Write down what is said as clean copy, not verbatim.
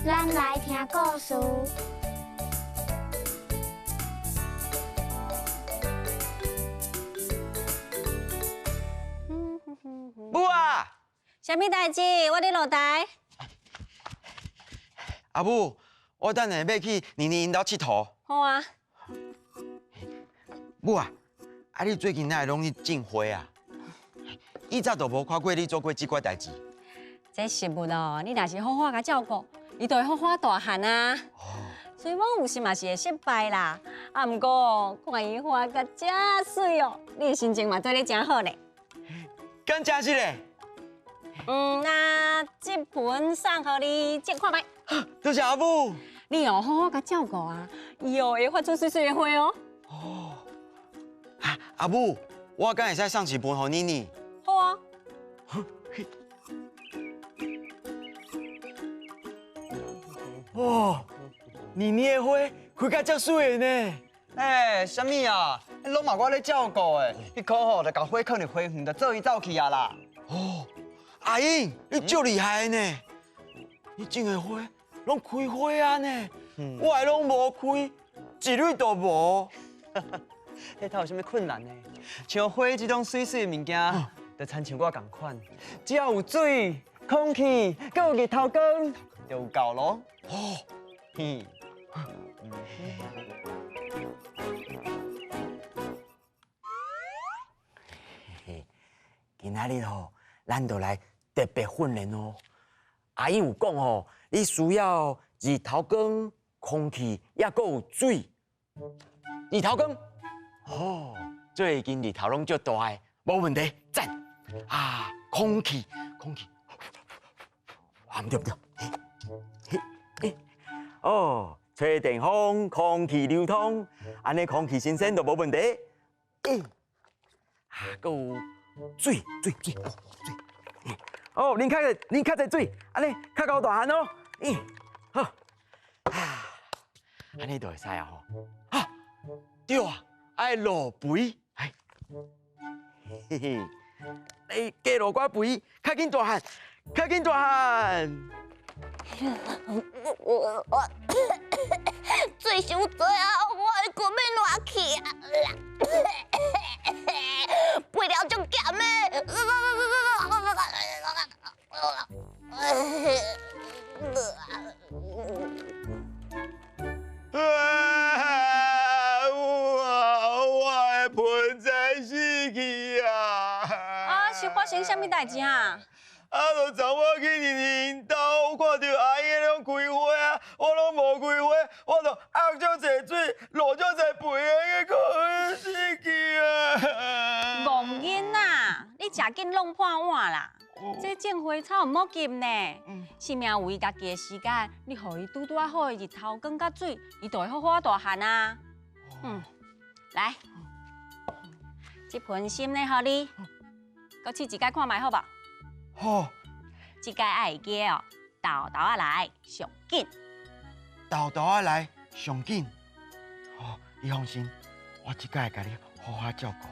咱来听故事。母啊！啥物代志？我伫落台。阿母，我等下要去妮妮因兜佚佗。好啊。母啊，你最近哪会拢去种花啊？以前都无看过你做过即款代志。这食物哦，你若是好好甲照顾，伊就会好好大汉啊。哦。虽然有时嘛是会失败啦，啊，毋过看伊花甲真水哦，你的心情嘛做咧真好咧。敢真是咧？那这盆送互你，借看觅。多谢阿母。你哦好好甲照顾啊，伊哦会发出水水的花哦。哦。阿母，我敢会使送一盆互妮妮？好啊。哦，妮妮的花开甲遮水的呢。啥物啊？拢嘛我咧照顾的，迄棵吼就甲花靠入花园，就做伊走去啊啦。哦，阿英，你足厉害的呢！你种的花拢开花啊呢，我的拢无开，一蕊都无。迄头有啥物困难呢？像花这种水水的物件，就亲像我同款，只要有水、空气，佮有日头光，就有够咯。哦，嘿。今仔日吼，咱就来特别训练哦。阿英有讲吼，你需要日头光、空气，也阁有水。日头光，哦，最近日头拢足大个，无问题，赞。啊，空气，啊，唔对，哦，吹电风，空气流通，安尼空气新鲜就无问题。阁有。水，哦，啉较侪水，安尼较够大汉哦。好，安尼就会使啊吼。啊，对啊，爱落肥，嘿嘿，你加落寡肥，较紧大汉。水伤多啊，我的骨要烂去啊！背了足咸的。我的盆栽死去啊！啊，是发生啥物代志啊？就昨我去妮妮因兜，看到阿姨拢开花啊，我拢无开花，我就压足侪水，落足侪肥，个可死去啊！戆囡仔，你食紧弄破碗啦！这种花草唔好急呢，生命有伊家己的时间，你互伊拄啊好的日头光甲水，伊就会好好大汉啊。来，这盆心呢，互你，搁试一届看卖好无？好，这届爱加哦，豆豆啊来上紧。豆豆啊来上紧。哦，你放心，我即届会甲你好好照顾。